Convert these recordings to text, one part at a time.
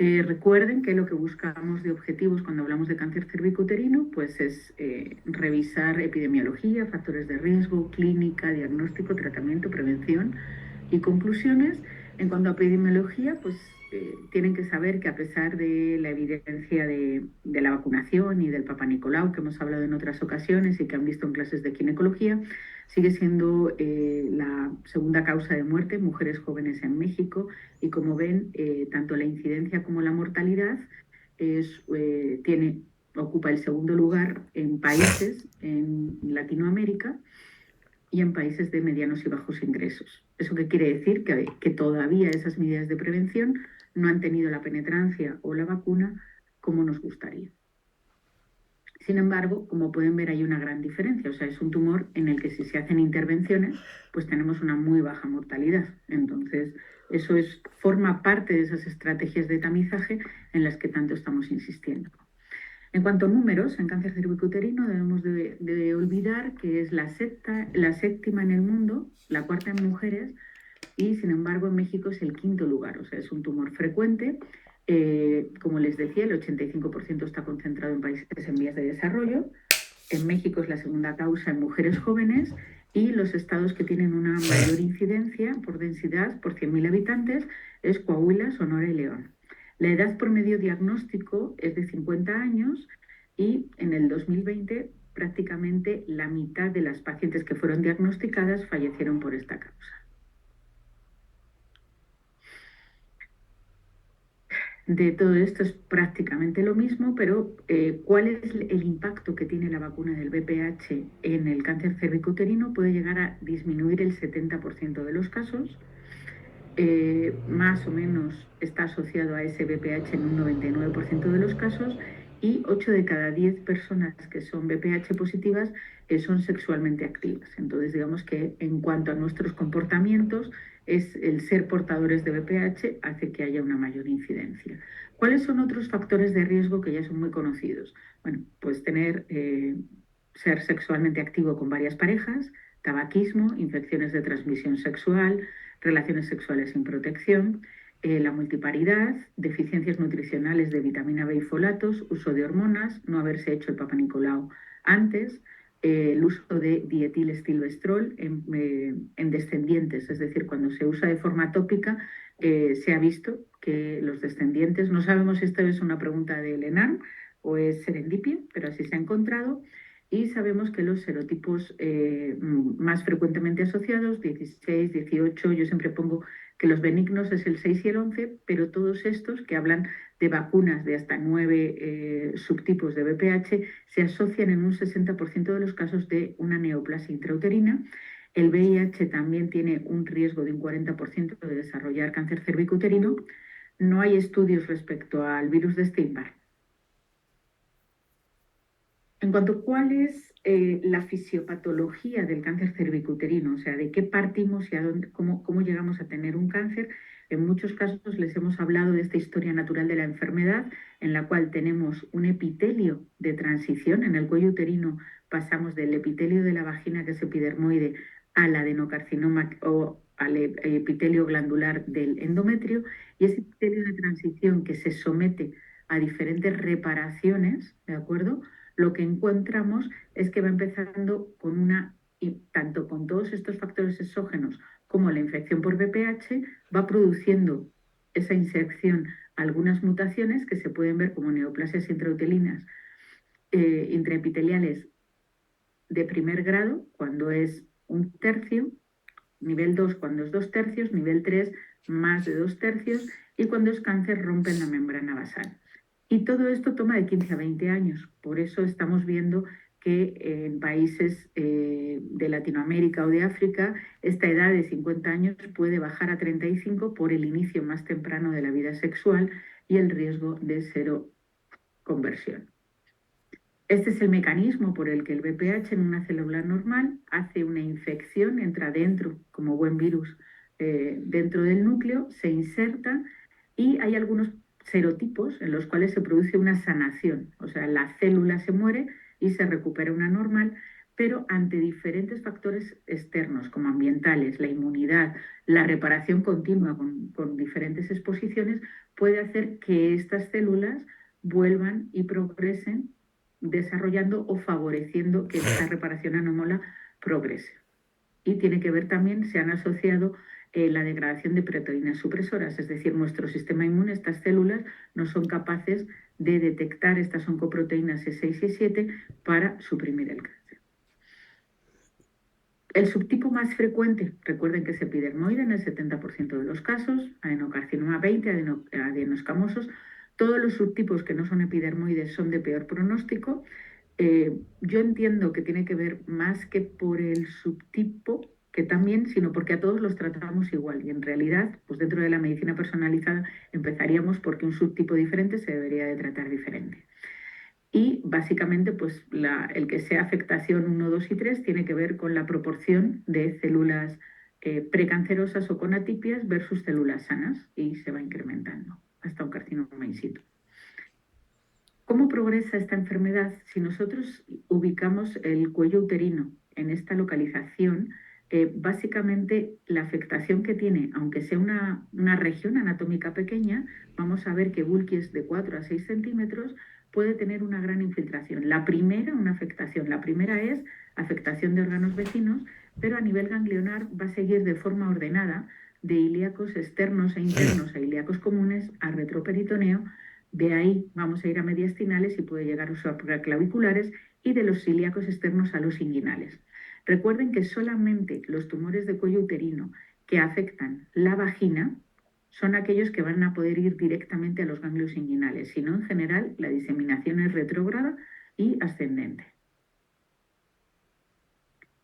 Recuerden que lo que buscamos de objetivos cuando hablamos de cáncer cervicuterino pues es revisar epidemiología, factores de riesgo, clínica, diagnóstico, tratamiento, prevención y conclusiones. En cuanto a epidemiología, pues tienen que saber que a pesar de la evidencia de la vacunación y del Papa Nicolau, que hemos hablado en otras ocasiones y que han visto en clases de ginecología, sigue siendo la segunda causa de muerte en mujeres jóvenes en México y como ven, tanto la incidencia como la mortalidad es, ocupa el segundo lugar en países en Latinoamérica y en países de medianos y bajos ingresos. ¿Eso qué quiere decir? Que todavía esas medidas de prevención no han tenido la penetrancia o la vacuna como nos gustaría. Sin embargo, como pueden ver, hay una gran diferencia. O sea, es un tumor en el que si se hacen intervenciones, pues tenemos una muy baja mortalidad. Entonces, forma parte de esas estrategias de tamizaje en las que tanto estamos insistiendo. En cuanto a números, en cáncer cervicuterino debemos de olvidar que es la séptima en el mundo, la cuarta en mujeres, y sin embargo en México es el quinto lugar, o sea, es un tumor frecuente. Como les decía, el 85% está concentrado en países en vías de desarrollo. En México es la segunda causa en mujeres jóvenes y los estados que tienen una mayor incidencia por densidad por 100.000 habitantes es Coahuila, Sonora y León. La edad promedio diagnóstico es de 50 años y en el 2020 prácticamente la mitad de las pacientes que fueron diagnosticadas fallecieron por esta causa. De todo esto es prácticamente lo mismo, pero ¿cuál es el impacto que tiene la vacuna del VPH en el cáncer cervicuterino? Puede llegar a disminuir el 70% de los casos. Más o menos está asociado a ese VPH en un 99% de los casos y 8 de cada 10 personas que son VPH positivas son sexualmente activas. Entonces, digamos que en cuanto a nuestros comportamientos, es el ser portadores de VPH hace que haya una mayor incidencia. ¿Cuáles son otros factores de riesgo que ya son muy conocidos? Bueno, pues ser sexualmente activo con varias parejas, tabaquismo, infecciones de transmisión sexual, relaciones sexuales sin protección, la multiparidad, deficiencias nutricionales de vitamina B y folatos, uso de hormonas, no haberse hecho el Papa Nicolau antes, el uso de dietilestilbestrol en descendientes, es decir, cuando se usa de forma tópica, se ha visto que los descendientes, no sabemos si esto es una pregunta del ENAM o es serendipia, pero así se ha encontrado, y sabemos que los serotipos más frecuentemente asociados, 16, 18, yo siempre pongo que los benignos es el 6 y el 11, pero todos estos que hablan de vacunas de hasta 9 subtipos de VPH se asocian en un 60% de los casos de una neoplasia intrauterina. El VIH también tiene un riesgo de un 40% de desarrollar cáncer cervicuterino. No hay estudios respecto al virus de Steinbach. En cuanto a cuál es la fisiopatología del cáncer cervicuterino, o sea, de qué partimos y cómo llegamos a tener un cáncer, en muchos casos les hemos hablado de esta historia natural de la enfermedad, en la cual tenemos un epitelio de transición. En el cuello uterino pasamos del epitelio de la vagina, que es epidermoide, al adenocarcinoma o al epitelio glandular del endometrio, y ese epitelio de transición que se somete a diferentes reparaciones, ¿de acuerdo? Lo que encontramos es que va empezando y tanto con todos estos factores exógenos como la infección por VPH, va produciendo esa inserción algunas mutaciones que se pueden ver como neoplasias intrautelinas intraepiteliales de primer grado, cuando es un tercio, nivel 2 cuando es 2 tercios, nivel 3 más de 2 tercios, y cuando es cáncer rompen la membrana basal. Y todo esto toma de 15 a 20 años. Por eso estamos viendo que en países de Latinoamérica o de África, esta edad de 50 años puede bajar a 35 por el inicio más temprano de la vida sexual y el riesgo de seroconversión. Este es el mecanismo por el que el VPH en una célula normal hace una infección, entra dentro como buen virus dentro del núcleo, se inserta y hay algunos serotipos en los cuales se produce una sanación, o sea, la célula se muere y se recupera una normal, pero ante diferentes factores externos como ambientales, la inmunidad, la reparación continua con diferentes exposiciones, puede hacer que estas células vuelvan y progresen desarrollando o favoreciendo que esta reparación anómala progrese. Y tiene que ver también, se han asociado la degradación de proteínas supresoras, es decir, nuestro sistema inmune, estas células, no son capaces de detectar estas oncoproteínas E6 y E7 para suprimir el cáncer. El subtipo más frecuente, recuerden que es epidermoide en el 70% de los casos, adenocarcinoma 20, adenoscamosos. Todos los subtipos que no son epidermoides son de peor pronóstico. Yo entiendo que tiene que ver más que por el subtipo, que también, sino porque a todos los tratamos igual. Y en realidad, pues dentro de la medicina personalizada empezaríamos porque un subtipo diferente se debería de tratar diferente. Y básicamente, pues el que sea afectación 1, 2 y 3 tiene que ver con la proporción de células precancerosas o con atipias versus células sanas y se va incrementando hasta un carcinoma in situ. ¿Cómo progresa esta enfermedad? Si nosotros ubicamos el cuello uterino en esta localización, básicamente la afectación que tiene, aunque sea una región anatómica pequeña, vamos a ver que bulquies de 4 a 6 centímetros puede tener una gran infiltración. La primera, una afectación. La primera es afectación de órganos vecinos, pero a nivel ganglionar va a seguir de forma ordenada de ilíacos externos e internos a ilíacos comunes a retroperitoneo. De ahí vamos a ir a mediastinales y puede llegar a supraclaviculares y de los ilíacos externos a los inguinales. Recuerden que solamente los tumores de cuello uterino que afectan la vagina son aquellos que van a poder ir directamente a los ganglios inguinales, sino en general la diseminación es retrógrada y ascendente.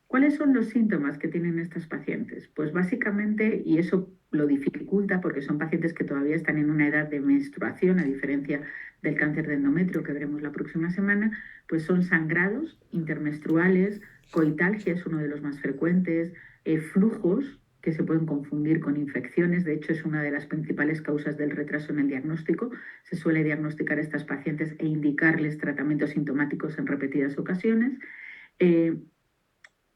¿Cuáles son los síntomas que tienen estas pacientes? Pues básicamente, y eso lo dificulta porque son pacientes que todavía están en una edad de menstruación, a diferencia del cáncer de endometrio que veremos la próxima semana, pues son sangrados intermenstruales, coitalgia es uno de los más frecuentes, flujos que se pueden confundir con infecciones, de hecho es una de las principales causas del retraso en el diagnóstico. Se suele diagnosticar a estas pacientes e indicarles tratamientos sintomáticos en repetidas ocasiones.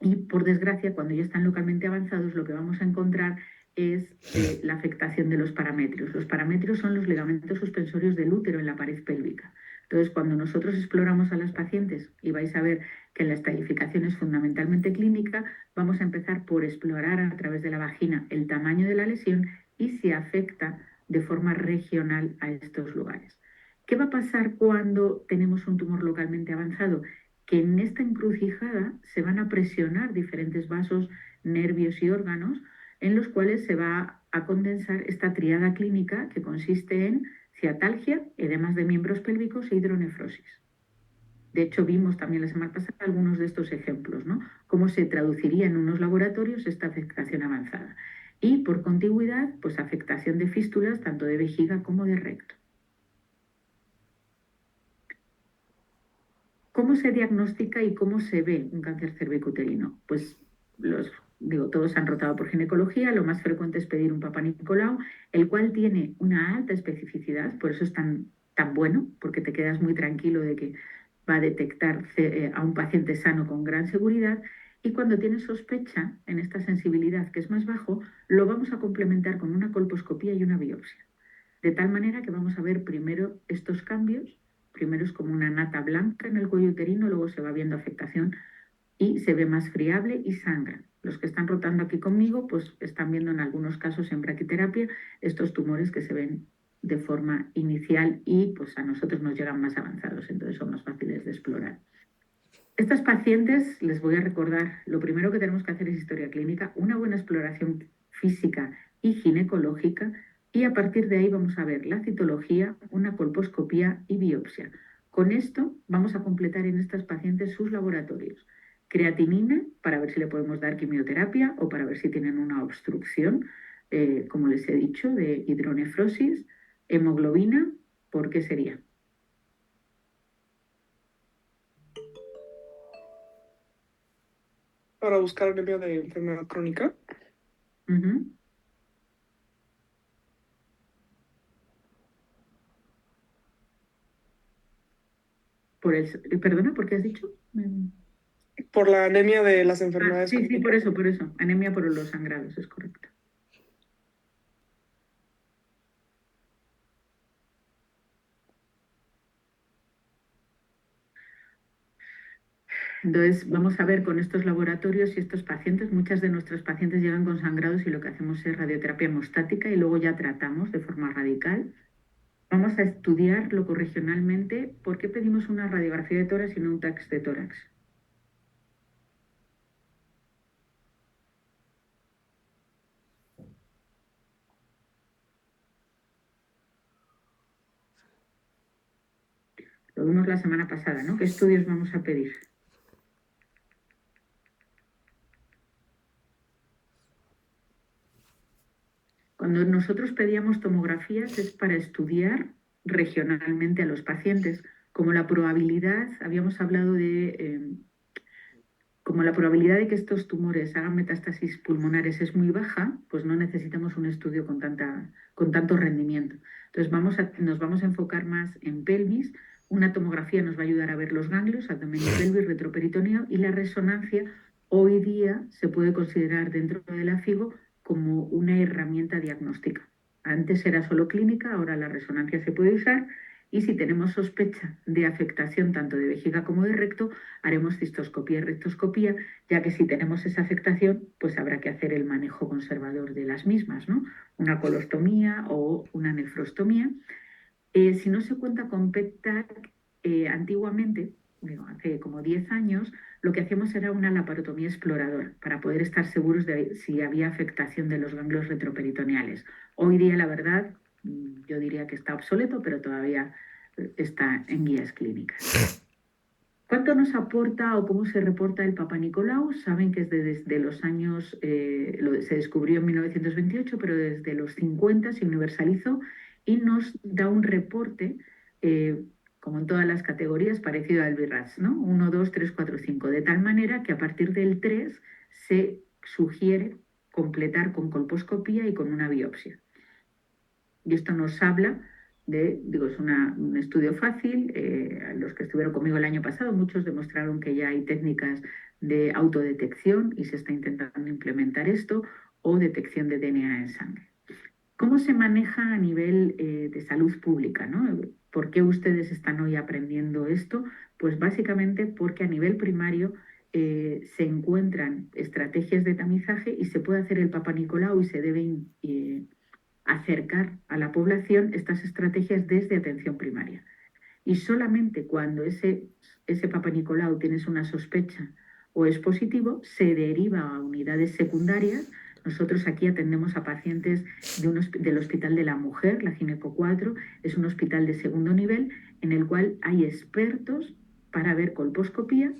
Y por desgracia, cuando ya están localmente avanzados, lo que vamos a encontrar es la afectación de los parametrios. Los parametrios son los ligamentos suspensorios del útero en la pared pélvica. Entonces, cuando nosotros exploramos a las pacientes, y vais a ver que la estadificación es fundamentalmente clínica, vamos a empezar por explorar a través de la vagina el tamaño de la lesión y si afecta de forma regional a estos lugares. ¿Qué va a pasar cuando tenemos un tumor localmente avanzado? Que en esta encrucijada se van a presionar diferentes vasos, nervios y órganos en los cuales se va a condensar esta triada clínica que consiste en ciatalgia, edemas de miembros pélvicos e hidronefrosis. De hecho, vimos también la semana pasada algunos de estos ejemplos, ¿no? Cómo se traduciría en unos laboratorios esta afectación avanzada. Y por contigüidad, pues afectación de fístulas tanto de vejiga como de recto. ¿Cómo se diagnostica y cómo se ve un cáncer cervicuterino? Pues todos han rotado por ginecología, lo más frecuente es pedir un Papa Nicolau, el cual tiene una alta especificidad, por eso es tan bueno, porque te quedas muy tranquilo de que va a detectar a un paciente sano con gran seguridad. Y cuando tienes sospecha en esta sensibilidad que es más bajo, lo vamos a complementar con una colposcopía y una biopsia. De tal manera que vamos a ver primero estos cambios. Primero es como una nata blanca en el cuello uterino, luego se va viendo afectación y se ve más friable y sangra. Los que están rotando aquí conmigo, pues están viendo en algunos casos en braquiterapia estos tumores que se ven de forma inicial y pues a nosotros nos llegan más avanzados, entonces son más fáciles de explorar. Estas pacientes, les voy a recordar, lo primero que tenemos que hacer es historia clínica, una buena exploración física y ginecológica, y a partir de ahí vamos a ver la citología, una colposcopía y biopsia. Con esto vamos a completar en estas pacientes sus laboratorios. Creatinina, para ver si le podemos dar quimioterapia o para ver si tienen una obstrucción, como les he dicho, de hidronefrosis. Hemoglobina, ¿por qué sería? Para buscar anemia de enfermedad crónica. Perdona, ¿por qué has dicho? por la anemia de las enfermedades Sí, crónicas. por eso. Anemia por los sangrados, es correcto. Entonces, vamos a ver con estos laboratorios y estos pacientes, muchas de nuestras pacientes llegan con sangrados y lo que hacemos es radioterapia hemostática y luego ya tratamos de forma radical. Vamos a estudiar regionalmente por qué pedimos una radiografía de tórax y no un TAC de tórax. Lo vimos la semana pasada, ¿no? ¿Qué estudios vamos a pedir? Cuando nosotros pedíamos tomografías es para estudiar regionalmente a los pacientes, como la probabilidad, habíamos hablado de, como la probabilidad de que estos tumores hagan metástasis pulmonares es muy baja, pues no necesitamos un estudio con tanto rendimiento. Entonces nos vamos a enfocar más en pelvis. Una tomografía nos va a ayudar a ver los ganglios, abdomen y pelvis, retroperitoneo, y la resonancia hoy día se puede considerar dentro de la FIGO como una herramienta diagnóstica. Antes era solo clínica, ahora la resonancia se puede usar y si tenemos sospecha de afectación tanto de vejiga como de recto, haremos cistoscopía y rectoscopía, ya que si tenemos esa afectación, pues habrá que hacer el manejo conservador de las mismas, ¿no? Una colostomía o una nefrostomía. Si no se cuenta con PET-TAC, antiguamente, digo, hace como 10 años, lo que hacíamos era una laparotomía exploradora para poder estar seguros de si había afectación de los ganglios retroperitoneales. Hoy día, la verdad, yo diría que está obsoleto, pero todavía está en guías clínicas. ¿Cuánto nos aporta o cómo se reporta el Papa Nicolau? Saben que es desde los años, se descubrió en 1928, pero desde los 50 se universalizó y nos da un reporte, eh, como en todas las categorías, parecido al BIRATS, ¿no? 1, 2, 3, 4, 5, de tal manera que a partir del 3 se sugiere completar con colposcopía y con una biopsia. Y esto nos habla digo, es un estudio fácil. Los que estuvieron conmigo el año pasado, muchos demostraron que ya hay técnicas de autodetección y se está intentando implementar esto, o detección de DNA en sangre. ¿Cómo se maneja a nivel de salud pública, ¿no? ¿Por qué ustedes están hoy aprendiendo esto? Pues básicamente porque a nivel primario se encuentran estrategias de tamizaje y se puede hacer el Papa Nicolau y se deben acercar a la población estas estrategias desde atención primaria. Y solamente cuando ese Papa Nicolau tienes una sospecha o es positivo, se deriva a unidades secundarias. Nosotros aquí atendemos a pacientes del Hospital de la Mujer, la Gineco 4, es un hospital de segundo nivel en el cual hay expertos para ver colposcopía.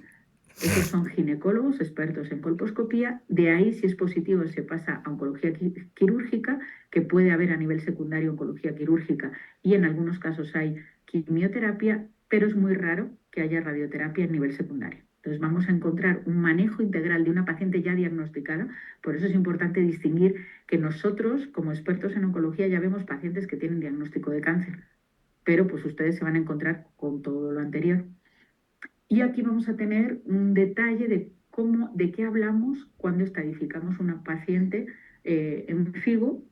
Esos son ginecólogos expertos en colposcopía. De ahí, si es positivo, se pasa a oncología quirúrgica, que puede haber a nivel secundario oncología quirúrgica y en algunos casos hay quimioterapia, pero es muy raro que haya radioterapia a nivel secundario. Entonces vamos a encontrar un manejo integral de una paciente ya diagnosticada. Por eso es importante distinguir que nosotros, como expertos en oncología, ya vemos pacientes que tienen diagnóstico de cáncer, pero pues ustedes se van a encontrar con todo lo anterior. Y aquí vamos a tener un detalle de qué hablamos cuando estadificamos una paciente en FIGO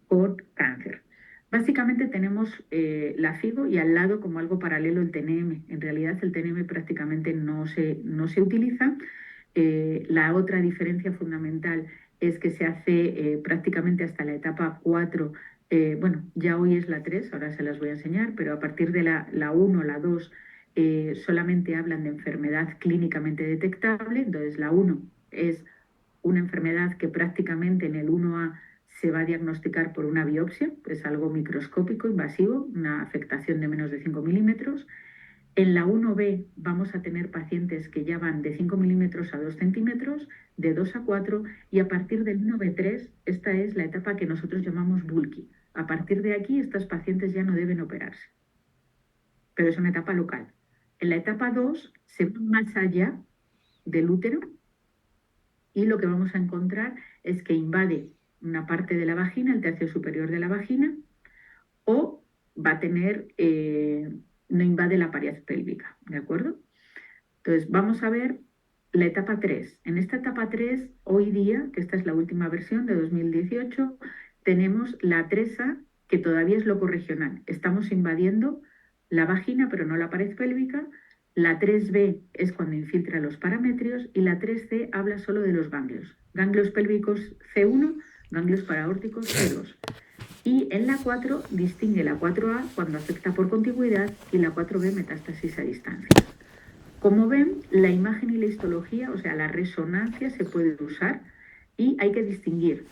con cáncer. Básicamente tenemos la FIGO y al lado como algo paralelo el TNM. En realidad el TNM prácticamente no se utiliza. La otra diferencia fundamental es que se hace prácticamente hasta la etapa 4. Bueno, ya hoy es la 3, ahora se las voy a enseñar, pero a partir de la 1, la 2, solamente hablan de enfermedad clínicamente detectable. Entonces la 1 es una enfermedad que prácticamente en el 1A se va a diagnosticar por una biopsia, es algo microscópico, invasivo, una afectación de menos de 5 milímetros. En la 1B vamos a tener pacientes que ya van de 5 milímetros a 2 centímetros, de 2 a 4, y a partir del 1B3, esta es la etapa que nosotros llamamos bulky. A partir de aquí, estas pacientes ya no deben operarse, pero es una etapa local. En la etapa 2 se va más allá del útero y lo que vamos a encontrar es que invade una parte de la vagina, el tercio superior de la vagina, o va a tener, no invade la pared pélvica, ¿de acuerdo? Entonces, vamos a ver la etapa 3. En esta etapa 3, hoy día, que esta es la última versión de 2018, tenemos la 3A, que todavía es locorregional. Estamos invadiendo la vagina, pero no la pared pélvica. La 3B es cuando infiltra los parametrios y la 3C habla solo de los ganglios. Ganglios pélvicos C1, ganglios paraórticos C2. Y en la 4 distingue la 4A cuando afecta por contigüidad y la 4B metástasis a distancia. Como ven, la imagen y la histología, o sea, la resonancia se puede usar y hay que distinguir.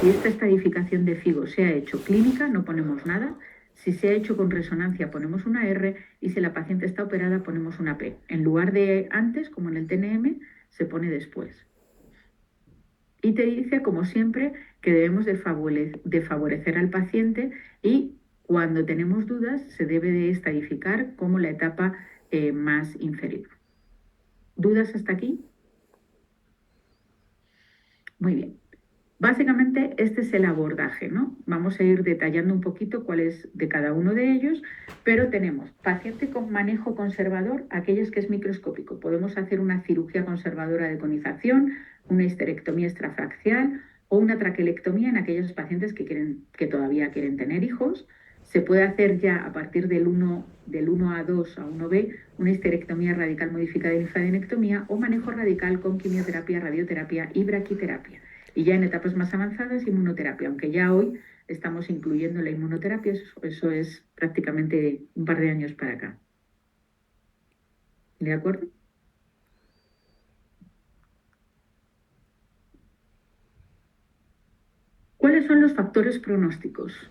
Si esta estadificación de FIGO se ha hecho clínica, no ponemos nada. Si se ha hecho con resonancia, ponemos una R y si la paciente está operada, ponemos una P. En lugar de antes, como en el TNM, se pone después. Y te dice, como siempre, que debemos de favorecer al paciente y cuando tenemos dudas se debe de estadificar como la etapa más inferior. ¿Dudas hasta aquí? Muy bien. Básicamente este es el abordaje, ¿no? Vamos a ir detallando un poquito cuál es de cada uno de ellos, pero tenemos paciente con manejo conservador, aquellos que es microscópico. Podemos hacer una cirugía conservadora de conización, una histerectomía extrafracial o una traquelectomía en aquellos pacientes que todavía quieren tener hijos. Se puede hacer ya a partir del 1A2 a 1B una histerectomía radical modificada de linfadenectomía o manejo radical con quimioterapia, radioterapia y braquiterapia. Y ya en etapas más avanzadas, inmunoterapia, aunque ya hoy estamos incluyendo la inmunoterapia, eso es prácticamente un par de años para acá. ¿De acuerdo? ¿Cuáles son los factores pronósticos?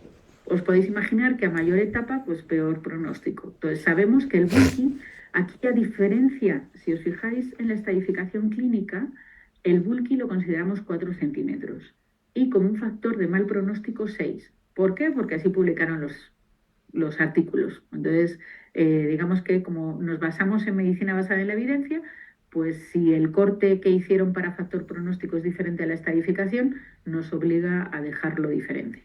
Os podéis imaginar que a mayor etapa, pues peor pronóstico. Entonces sabemos que el bulking, aquí a diferencia, si os fijáis en la estadificación clínica, el bulky lo consideramos 4 centímetros y como un factor de mal pronóstico 6. ¿Por qué? Porque así publicaron los artículos. Entonces, digamos que como nos basamos en medicina basada en la evidencia, pues si el corte que hicieron para factor pronóstico es diferente a la estadificación, nos obliga a dejarlo diferente.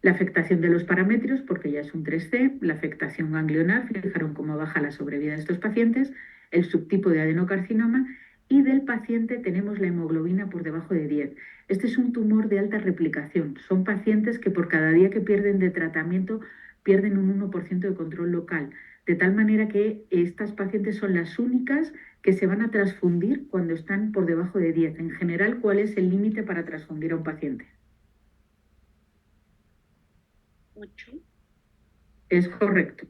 La afectación de los parametrios, porque ya es un 3C, la afectación ganglionar, fijaron cómo baja la sobrevida de estos pacientes, el subtipo de adenocarcinoma y del paciente tenemos la hemoglobina por debajo de 10. Este es un tumor de alta replicación. Son pacientes que por cada día que pierden de tratamiento pierden un 1% de control local, de tal manera que estas pacientes son las únicas que se van a transfundir cuando están por debajo de 10. En general, ¿cuál es el límite para transfundir a un paciente? 8. Es correcto.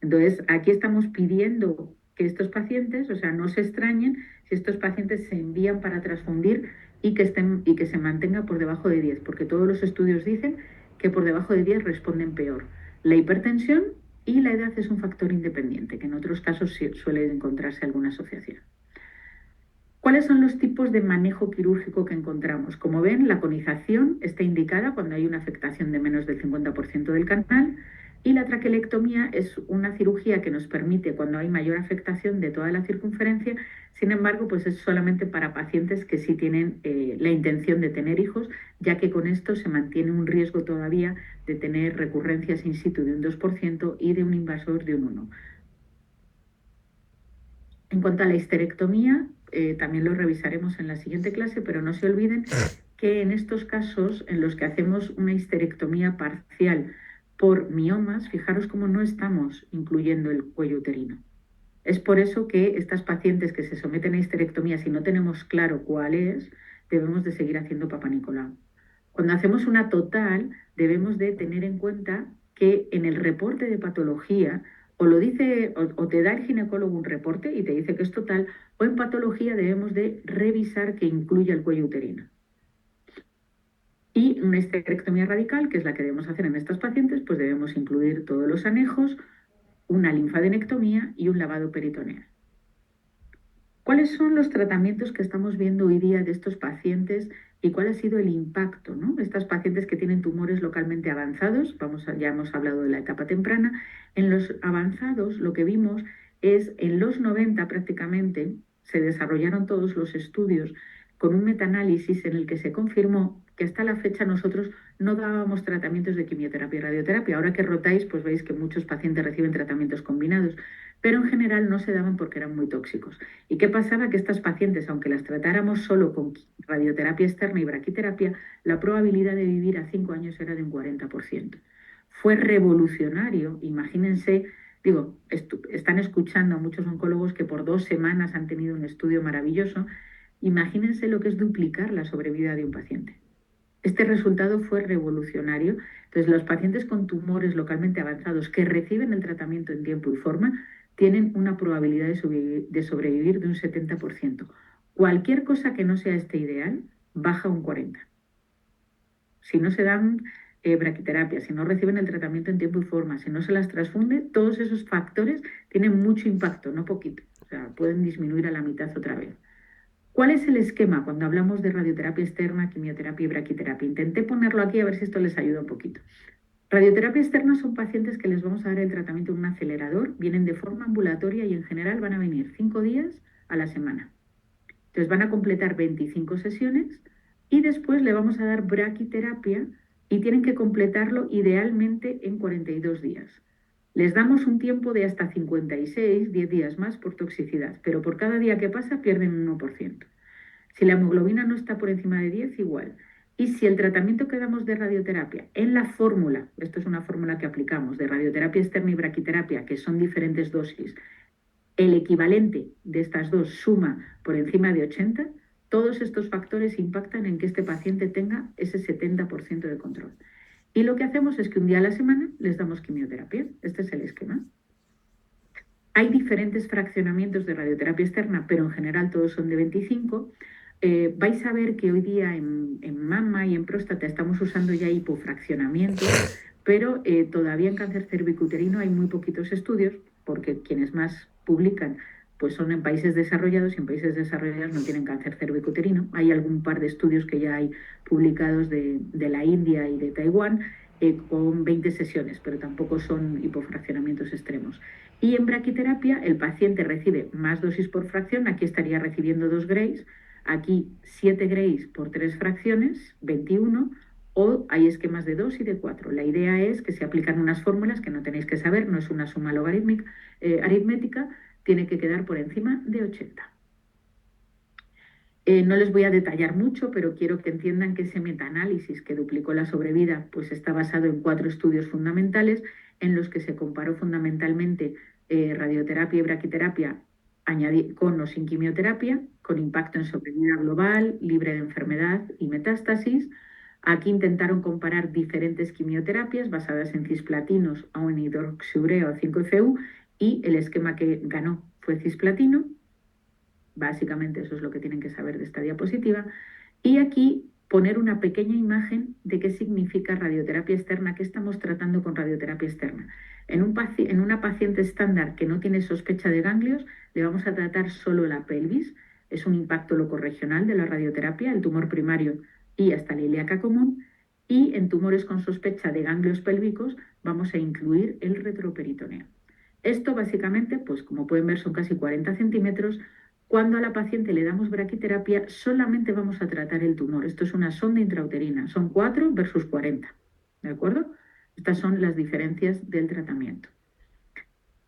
Entonces, aquí estamos pidiendo que estos pacientes, o sea, no se extrañen si estos pacientes se envían para transfundir y que se mantenga por debajo de 10, porque todos los estudios dicen que por debajo de 10 responden peor. La hipertensión y la edad es un factor independiente, que en otros casos suele encontrarse alguna asociación. ¿Cuáles son los tipos de manejo quirúrgico que encontramos? Como ven, la conización está indicada cuando hay una afectación de menos del 50% del canal y la traquelectomía es una cirugía que nos permite cuando hay mayor afectación de toda la circunferencia. Sin embargo, pues es solamente para pacientes que sí tienen la intención de tener hijos, ya que con esto se mantiene un riesgo todavía de tener recurrencias in situ de un 2% y de un invasor de un 1%. En cuanto a la histerectomía, también lo revisaremos en la siguiente clase, pero no se olviden que en estos casos en los que hacemos una histerectomía parcial por miomas, fijaros cómo no estamos incluyendo el cuello uterino. Es por eso que estas pacientes que se someten a histerectomía, si no tenemos claro cuál es, debemos de seguir haciendo Papá Nicolau. Cuando hacemos una total, debemos de tener en cuenta que en el reporte de patología o lo dice o te da el ginecólogo un reporte y te dice que es total, o en patología debemos de revisar que incluya el cuello uterino. Y una histerectomía radical, que es la que debemos hacer en estas pacientes, pues debemos incluir todos los anejos, una linfadenectomía y un lavado peritoneal. ¿Cuáles son los tratamientos que estamos viendo hoy día de estos pacientes y cuál ha sido el impacto, ¿no? Estas pacientes que tienen tumores localmente avanzados, ya hemos hablado de la etapa temprana, en los avanzados lo que vimos es en los 90 prácticamente se desarrollaron todos los estudios con un metaanálisis en el que se confirmó que hasta la fecha nosotros no dábamos tratamientos de quimioterapia y radioterapia. Ahora que rotáis, pues veis que muchos pacientes reciben tratamientos combinados, pero en general no se daban porque eran muy tóxicos. ¿Y qué pasaba? Que estas pacientes, aunque las tratáramos solo con radioterapia externa y braquiterapia, la probabilidad de vivir a 5 años era de un 40%. Fue revolucionario, imagínense, digo, están escuchando a muchos oncólogos que por 2 semanas han tenido un estudio maravilloso. Imagínense lo que es duplicar la sobrevida de un paciente. Este resultado fue revolucionario. Entonces, los pacientes con tumores localmente avanzados que reciben el tratamiento en tiempo y forma tienen una probabilidad de sobrevivir de un 70%. Cualquier cosa que no sea este ideal baja un 40%. Si no se dan braquiterapia, si no reciben el tratamiento en tiempo y forma, si no se las transfunde, todos esos factores tienen mucho impacto, no poquito. O sea, pueden disminuir a la mitad otra vez. ¿Cuál es el esquema cuando hablamos de radioterapia externa, quimioterapia y braquiterapia? Intenté ponerlo aquí a ver si esto les ayuda un poquito. Radioterapia externa son pacientes que les vamos a dar el tratamiento en un acelerador, vienen de forma ambulatoria y en general van a venir 5 días a la semana. Entonces van a completar 25 sesiones y después le vamos a dar braquiterapia y tienen que completarlo idealmente en 42 días. Les damos un tiempo de hasta 56, 10 días más por toxicidad, pero por cada día que pasa pierden un 1%. Si la hemoglobina no está por encima de 10, igual. Y si el tratamiento que damos de radioterapia en la fórmula, esto es una fórmula que aplicamos, de radioterapia externa y braquiterapia, que son diferentes dosis, el equivalente de estas dos suma por encima de 80, todos estos factores impactan en que este paciente tenga ese 70% de control. Y lo que hacemos es que un día a la semana les damos quimioterapia. Este es el esquema. Hay diferentes fraccionamientos de radioterapia externa, pero en general todos son de 25. Vais a ver que hoy día en mama y en próstata estamos usando ya hipofraccionamientos, pero todavía en cáncer cervicuterino hay muy poquitos estudios, porque quienes más publican pues son en países desarrollados y en países desarrollados no tienen cáncer cervicuterino. Hay algún par de estudios que ya hay publicados de la India y de Taiwán con 20 sesiones, pero tampoco son hipofraccionamientos extremos. Y en braquiterapia el paciente recibe más dosis por fracción, aquí estaría recibiendo 2 grays, aquí 7 grays por 3 fracciones, 21, o hay esquemas de 2 y de 4. La idea es que se aplican unas fórmulas que no tenéis que saber, no es una suma logarítmica, aritmética, tiene que quedar por encima de 80. No les voy a detallar mucho, pero quiero que entiendan que ese metaanálisis que duplicó la sobrevida pues está basado en 4 estudios fundamentales en los que se comparó fundamentalmente radioterapia y braquiterapia con o sin quimioterapia, con impacto en sobrevida global, libre de enfermedad y metástasis. Aquí intentaron comparar diferentes quimioterapias basadas en cisplatinos o en hidroxiurea o 5-FU y el esquema que ganó fue cisplatino. Básicamente eso es lo que tienen que saber de esta diapositiva. Y aquí poner una pequeña imagen de qué significa radioterapia externa, qué estamos tratando con radioterapia externa. En una paciente estándar que no tiene sospecha de ganglios, le vamos a tratar solo la pelvis. Es un impacto locorregional de la radioterapia, el tumor primario y hasta la ilíaca común. Y en tumores con sospecha de ganglios pélvicos vamos a incluir el retroperitoneo. Esto básicamente, pues como pueden ver, son casi 40 centímetros. Cuando a la paciente le damos braquiterapia, solamente vamos a tratar el tumor. Esto es una sonda intrauterina. Son 4 versus 40. ¿De acuerdo? Estas son las diferencias del tratamiento.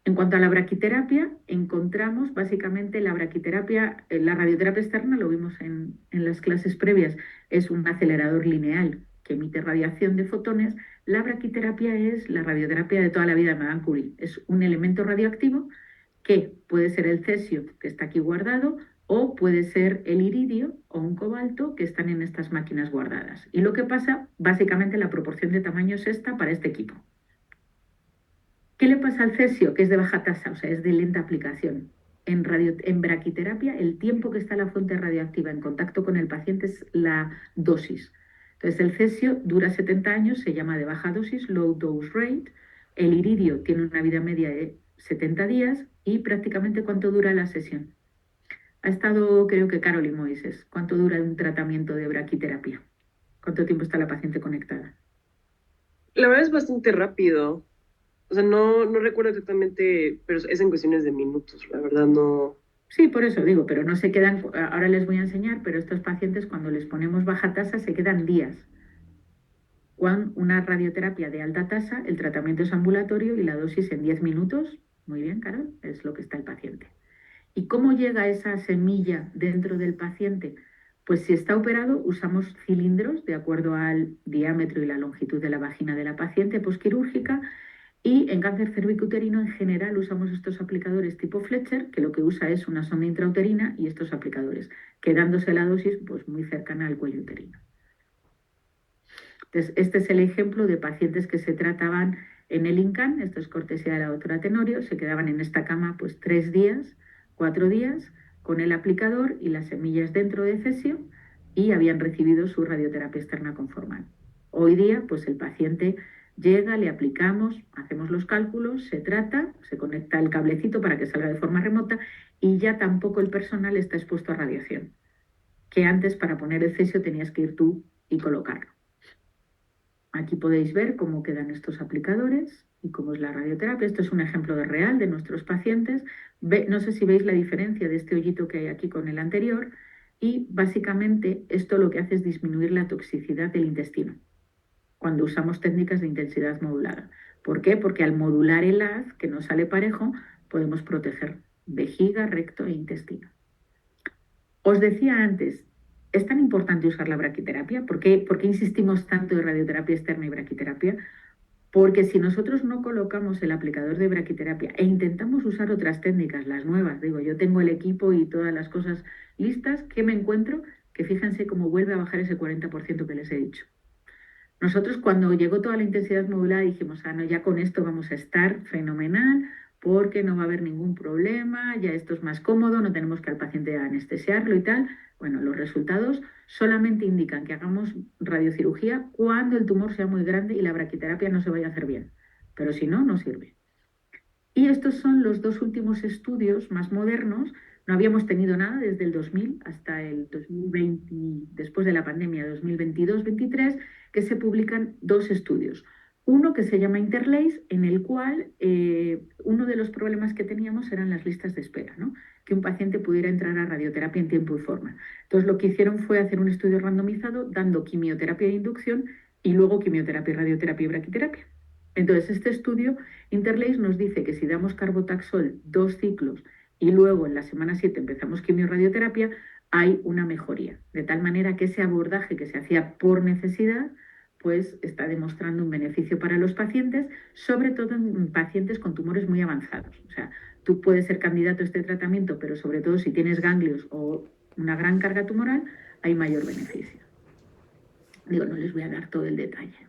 En cuanto a la braquiterapia, encontramos básicamente la braquiterapia, la radioterapia externa, lo vimos en las clases previas, es un acelerador lineal que emite radiación de fotones. La braquiterapia es la radioterapia de toda la vida de Madame Curie. Es un elemento radioactivo que puede ser el cesio, que está aquí guardado, o puede ser el iridio o un cobalto que están en estas máquinas guardadas. Y lo que pasa, básicamente la proporción de tamaño es esta para este equipo. ¿Qué le pasa al cesio? Que es de baja tasa, o sea, es de lenta aplicación. En braquiterapia, el tiempo que está la fuente radioactiva en contacto con el paciente es la dosis. Entonces, el cesio dura 70 años, se llama de baja dosis, low dose rate. El iridio tiene una vida media de 70 días y prácticamente ¿cuánto dura la sesión? Ha estado, creo que Caroline Moises. ¿Cuánto dura un tratamiento de braquiterapia? ¿Cuánto tiempo está la paciente conectada? La verdad es bastante rápido. O sea, no recuerdo exactamente, pero es en cuestiones de minutos, la verdad no. Sí, por eso digo, pero no se quedan, ahora les voy a enseñar, pero estos pacientes cuando les ponemos baja tasa se quedan días. Con una radioterapia de alta tasa, el tratamiento es ambulatorio y la dosis en 10 minutos. Muy bien, Carol, es lo que está el paciente. ¿Y cómo llega esa semilla dentro del paciente? Pues si está operado, usamos cilindros de acuerdo al diámetro y la longitud de la vagina de la paciente posquirúrgica y en cáncer cervicuterino en general usamos estos aplicadores tipo Fletcher, que lo que usa es una sonda intrauterina y estos aplicadores, quedándose la dosis pues, muy cercana al cuello uterino. Entonces, este es el ejemplo de pacientes que se trataban en el INCAN, esto es cortesía de la doctora Tenorio, se quedaban en esta cama pues 3 días, 4 días, con el aplicador y las semillas dentro de cesio y habían recibido su radioterapia externa conformal. Hoy día, pues el paciente llega, le aplicamos, hacemos los cálculos, se trata, se conecta el cablecito para que salga de forma remota y ya tampoco el personal está expuesto a radiación, que antes para poner el cesio tenías que ir tú y colocarlo. Aquí podéis ver cómo quedan estos aplicadores y cómo es la radioterapia. Esto es un ejemplo de real de nuestros pacientes. No sé si veis la diferencia de este hoyito que hay aquí con el anterior. Y básicamente esto lo que hace es disminuir la toxicidad del intestino cuando usamos técnicas de intensidad modulada. ¿Por qué? Porque al modular el haz, que no sale parejo, podemos proteger vejiga, recto e intestino. Os decía antes, ¿es tan importante usar la braquiterapia? ¿Por qué insistimos tanto en radioterapia externa y braquiterapia? Porque si nosotros no colocamos el aplicador de braquiterapia e intentamos usar otras técnicas, las nuevas, digo, yo tengo el equipo y todas las cosas listas, ¿qué me encuentro? Que fíjense cómo vuelve a bajar ese 40% que les he dicho. Nosotros cuando llegó toda la intensidad modulada dijimos, ah, no, ya con esto vamos a estar fenomenal porque no va a haber ningún problema, ya esto es más cómodo, no tenemos que al paciente anestesiarlo y tal. Bueno, los resultados solamente indican que hagamos radiocirugía cuando el tumor sea muy grande y la braquiterapia no se vaya a hacer bien, pero si no, no sirve. Y estos son los dos últimos estudios más modernos. No habíamos tenido nada desde el 2000 hasta el 2020, después de la pandemia 2022-23, que se publican dos estudios. Uno que se llama Interlace, en el cual uno de los problemas que teníamos eran las listas de espera, ¿no? Que un paciente pudiera entrar a radioterapia en tiempo y forma. Entonces lo que hicieron fue hacer un estudio randomizado dando quimioterapia de inducción y luego quimioterapia, radioterapia y braquiterapia. Entonces este estudio Interlace nos dice que si damos carbotaxol 2 ciclos y luego en la semana 7 empezamos quimiorradioterapia, hay una mejoría. De tal manera que ese abordaje que se hacía por necesidad, pues está demostrando un beneficio para los pacientes, sobre todo en pacientes con tumores muy avanzados. O sea, tú puedes ser candidato a este tratamiento, pero sobre todo si tienes ganglios o una gran carga tumoral, hay mayor beneficio. Digo, no les voy a dar todo el detalle.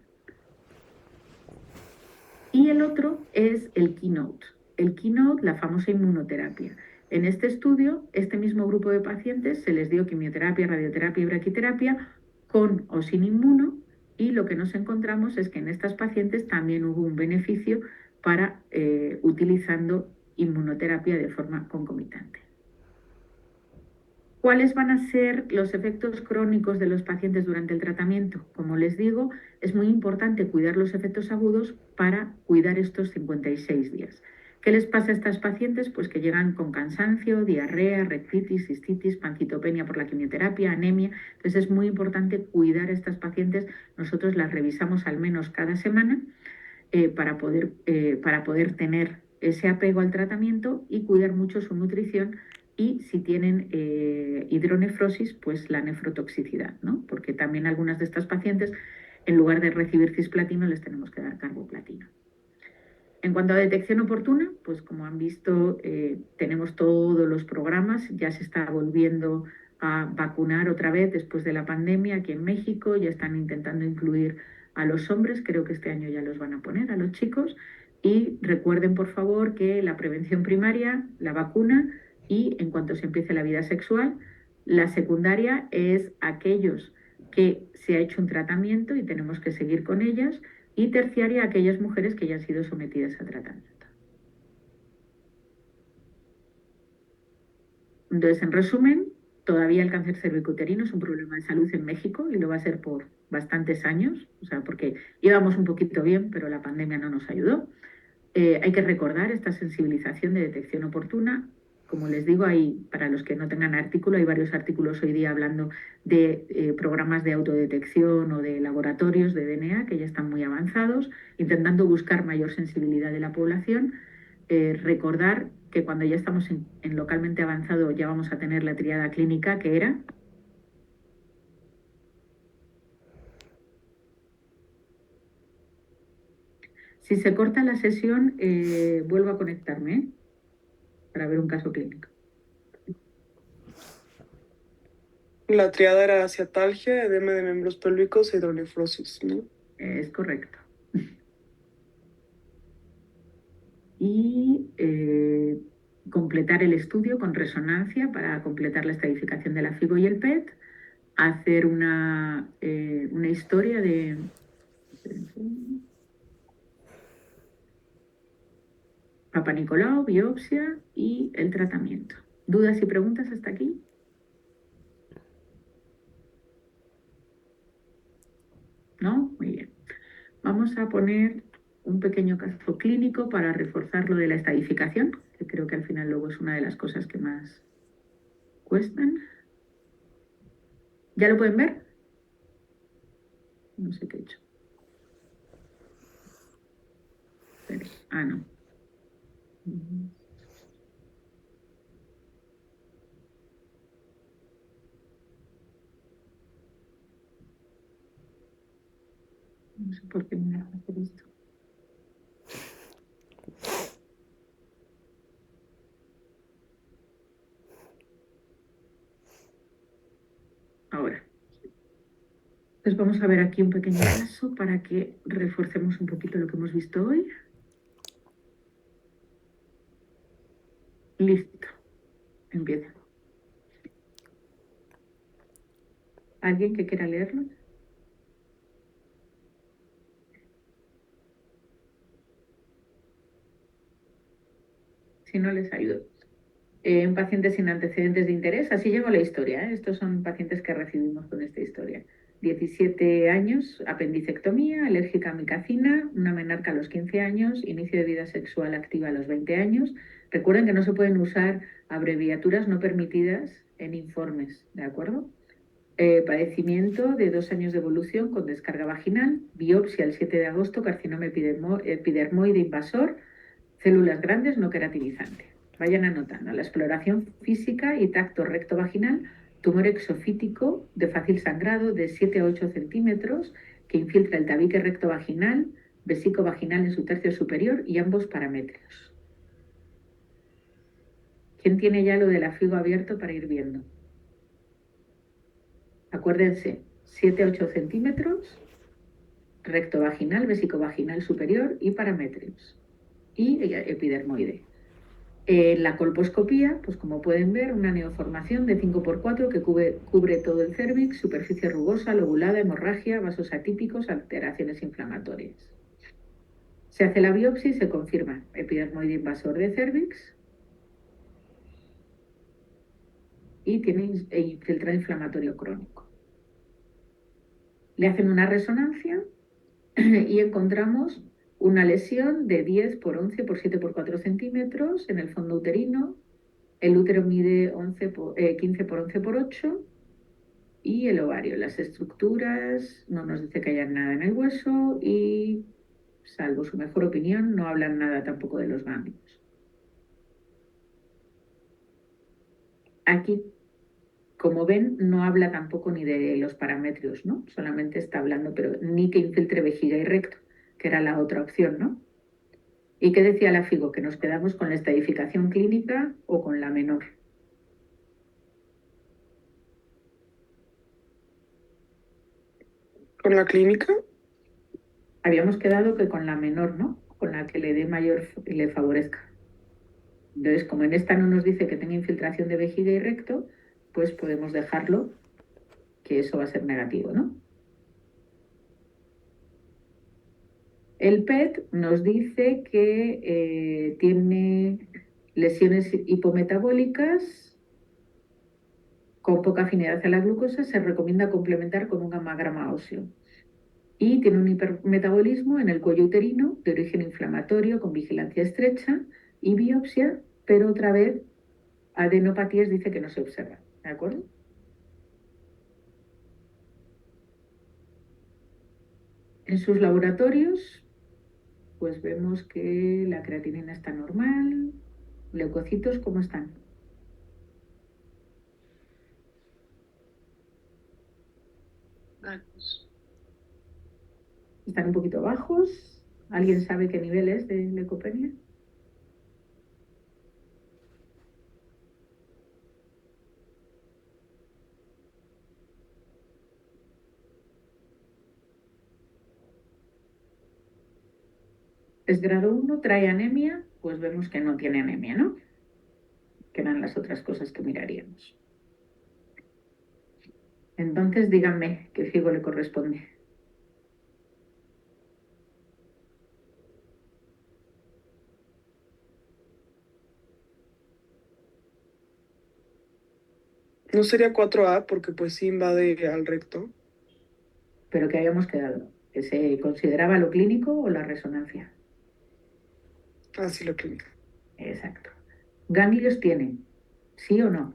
Y el otro es el Keynote. El Keynote, la famosa inmunoterapia. En este estudio, este mismo grupo de pacientes se les dio quimioterapia, radioterapia y braquiterapia con o sin inmuno y lo que nos encontramos es que en estas pacientes también hubo un beneficio para utilizando inmunoterapia de forma concomitante. ¿Cuáles van a ser los efectos crónicos de los pacientes durante el tratamiento? Como les digo, es muy importante cuidar los efectos agudos para cuidar estos 56 días. ¿Qué les pasa a estas pacientes? Pues que llegan con cansancio, diarrea, rectitis, cistitis, pancitopenia por la quimioterapia, anemia. Entonces es muy importante cuidar a estas pacientes. Nosotros las revisamos al menos cada semana para poder tener ese apego al tratamiento y cuidar mucho su nutrición y si tienen hidronefrosis, pues la nefrotoxicidad, ¿no? Porque también algunas de estas pacientes, en lugar de recibir cisplatino, les tenemos que dar carboplatino. En cuanto a detección oportuna, pues como han visto, tenemos todos los programas, ya se está volviendo a vacunar otra vez después de la pandemia aquí en México, ya están intentando incluir a los hombres, creo que este año ya los van a poner a los chicos, y recuerden por favor que la prevención primaria, la vacuna, y en cuanto se empiece la vida sexual, la secundaria es aquellos que se ha hecho un tratamiento y tenemos que seguir con ellas, y terciaria aquellas mujeres que ya han sido sometidas a tratamiento. Entonces, en resumen, todavía el cáncer cervicuterino es un problema de salud en México y lo va a ser por bastantes años, o sea, porque íbamos un poquito bien, pero la pandemia no nos ayudó. Hay que recordar esta sensibilización de detección oportuna como les digo, para los que no tengan artículo, hay varios artículos hoy día hablando de programas de autodetección o de laboratorios de DNA que ya están muy avanzados, intentando buscar mayor sensibilidad de la población. Recordar que cuando ya estamos en localmente avanzado ya vamos a tener la triada clínica, que era... Si se corta la sesión, vuelvo a conectarme, ¿eh? Para ver un caso clínico. La triada era ciatalgia, edema de miembros pélvicos e hidronefrosis, ¿no? Es correcto. Y completar el estudio con resonancia para completar la estadificación de la FIGO y el PET, hacer una historia de... Papa Nicolau, biopsia y el tratamiento. ¿Dudas y preguntas hasta aquí? ¿No? Muy bien. Vamos a poner un pequeño caso clínico para reforzar lo de la estadificación, que creo que al final luego es una de las cosas que más cuestan. ¿Ya lo pueden ver? No sé qué he hecho. Ah, no. No sé por qué me hace hacer esto. Ahora. Entonces vamos a ver aquí un pequeño caso para que reforcemos un poquito lo que hemos visto hoy. Listo. Empieza. ¿Alguien que quiera leerlo? Si no, les ayudo. Un paciente sin antecedentes de interés, así llegó la historia, ¿eh? Estos son pacientes que recibimos con esta historia. 17 años, apendicectomía, alérgica a micacina, una menarca a los 15 años, inicio de vida sexual activa a los 20 años. Recuerden que no se pueden usar abreviaturas no permitidas en informes, ¿de acuerdo? Padecimiento de 2 años de evolución con descarga vaginal, biopsia el 7 de agosto, carcinoma epidermoide invasor, células grandes no queratinizante. Vayan anotando. La exploración física y tacto recto vaginal, tumor exofítico de fácil sangrado de 7 a 8 centímetros que infiltra el tabique recto vaginal, vesico vaginal en su tercio superior y ambos paramétrios. ¿Quién tiene ya lo de la FIGO abierto para ir viendo? Acuérdense, 7 a 8 centímetros, recto vaginal, vesico vaginal superior y paramétrios. Y epidermoide. La colposcopía, pues como pueden ver, una neoformación de 5x4 que cubre todo el cérvix, superficie rugosa, lobulada, hemorragia, vasos atípicos, alteraciones inflamatorias. Se hace la biopsia y se confirma epidermoide invasor de cérvix y tiene infiltrado inflamatorio crónico. Le hacen una resonancia y encontramos una lesión de 10 por 11 por 7 por 4 centímetros en el fondo uterino. El útero mide 15 por 11 por 8 y el ovario. Las estructuras no nos dice que haya nada en el hueso y, salvo su mejor opinión, no hablan nada tampoco de los ganglios. Aquí, como ven, no habla tampoco ni de los paramétrios, ¿no? Solamente está hablando, pero ni que infiltre vejiga y recto, que era la otra opción, ¿no? ¿Y qué decía la FIGO? Que nos quedamos con la estadificación clínica o con la menor. ¿Con la clínica? Habíamos quedado que con la menor, ¿no? Con la que le dé mayor, le favorezca. Entonces, como en esta no nos dice que tenga infiltración de vejiga y recto, pues podemos dejarlo, que eso va a ser negativo, ¿no? El PET nos dice que tiene lesiones hipometabólicas con poca afinidad a la glucosa, se recomienda complementar con un gamagrama óseo. Y tiene un hipermetabolismo en el cuello uterino de origen inflamatorio con vigilancia estrecha y biopsia, pero otra vez Adenopatías dice que no se observa, ¿de acuerdo? En sus laboratorios, pues vemos que la creatinina está normal. ¿Leucocitos cómo están? Bajos. Están un poquito bajos. ¿Alguien sabe qué nivel es de leucopenia? Es grado 1, trae anemia, pues vemos que no tiene anemia, ¿no? Que eran las otras cosas que miraríamos. Entonces, díganme qué FIGO le corresponde. No sería 4A porque pues sí invade al recto. Pero que habíamos quedado. ¿Que se consideraba lo clínico o la resonancia? Ah, sí, la clínica. Exacto. ¿Ganglios tienen? ¿Sí o no?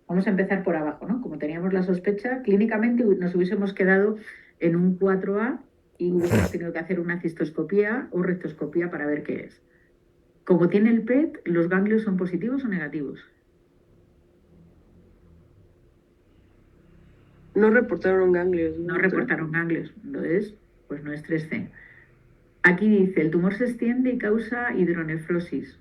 Vamos a empezar por abajo, ¿no? Como teníamos la sospecha, clínicamente nos hubiésemos quedado en un 4A y hubiésemos tenido que hacer una cistoscopía o rectoscopía para ver qué es. Como tiene el PET, ¿los ganglios son positivos o negativos? No reportaron ganglios, No ¿no? reportaron ganglios, entonces, pues no es 3C. Aquí dice, el tumor se extiende y causa hidronefrosis.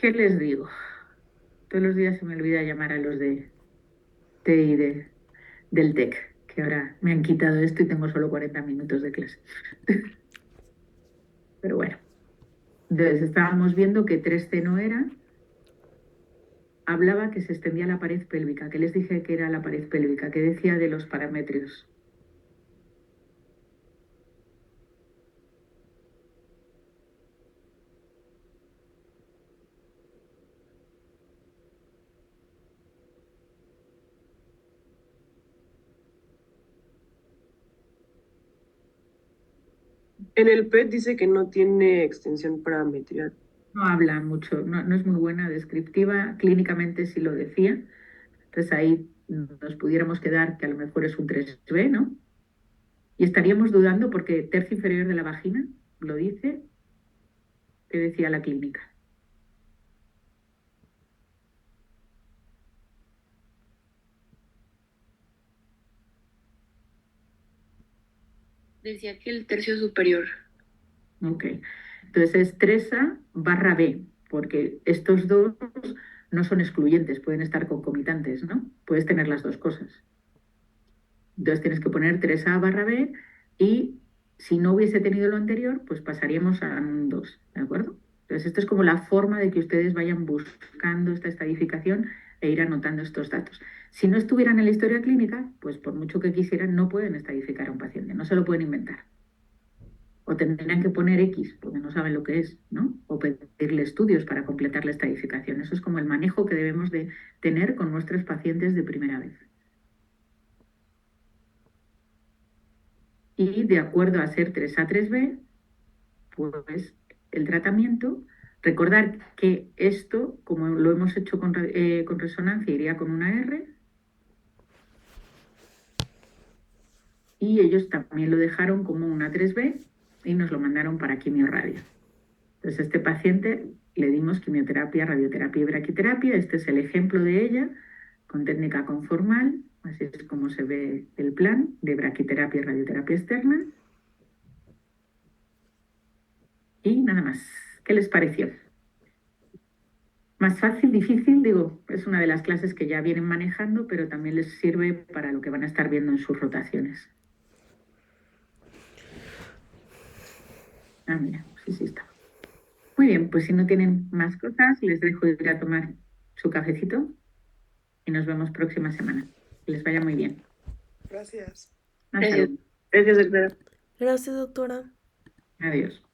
¿Qué les digo? Todos los días se me olvida llamar a los de TI del TEC, que ahora me han quitado esto y tengo solo 40 minutos de clase. Pero bueno, entonces estábamos viendo que 3C no era, hablaba que se extendía la pared pélvica. ¿Qué les dije que era la pared pélvica? ¿Qué decía de los parámetros? En el PET dice que no tiene extensión parametrial. No habla mucho, no es muy buena descriptiva, clínicamente sí lo decía. Entonces ahí nos pudiéramos quedar que a lo mejor es un 3B, ¿no? Y estaríamos dudando porque tercio inferior de la vagina lo dice, que decía la clínica. Decía que el tercio superior. Ok. Entonces es 3A/B, porque estos dos no son excluyentes, pueden estar concomitantes, ¿no? Puedes tener las dos cosas. Entonces tienes que poner 3A/B y si no hubiese tenido lo anterior, pues pasaríamos a un 2, ¿de acuerdo? Entonces esto es como la forma de que ustedes vayan buscando esta estadificación e ir anotando estos datos. Si no estuvieran en la historia clínica, pues por mucho que quisieran, no pueden estadificar a un paciente, no se lo pueden inventar. O tendrán que poner X porque no saben lo que es, ¿no? O pedirle estudios para completar la estadificación. Eso es como el manejo que debemos de tener con nuestros pacientes de primera vez. Y de acuerdo a ser 3A/3B, pues el tratamiento, recordar que esto, como lo hemos hecho con resonancia, iría con una R, y ellos también lo dejaron como una 3B y nos lo mandaron para quimiorradio. Entonces, a este paciente le dimos quimioterapia, radioterapia y braquiterapia. Este es el ejemplo de ella, con técnica conformal. Así es como se ve el plan de braquiterapia y radioterapia externa. Y nada más. ¿Qué les pareció? Más fácil, difícil, digo, es una de las clases que ya vienen manejando, pero también les sirve para lo que van a estar viendo en sus rotaciones. Ah, mira, sí, sí está. Muy bien, pues si no tienen más cosas, les dejo ir a tomar su cafecito y nos vemos próxima semana. Que les vaya muy bien. Gracias. Hasta Gracias. luego. Gracias, doctora. Gracias, doctora. Adiós.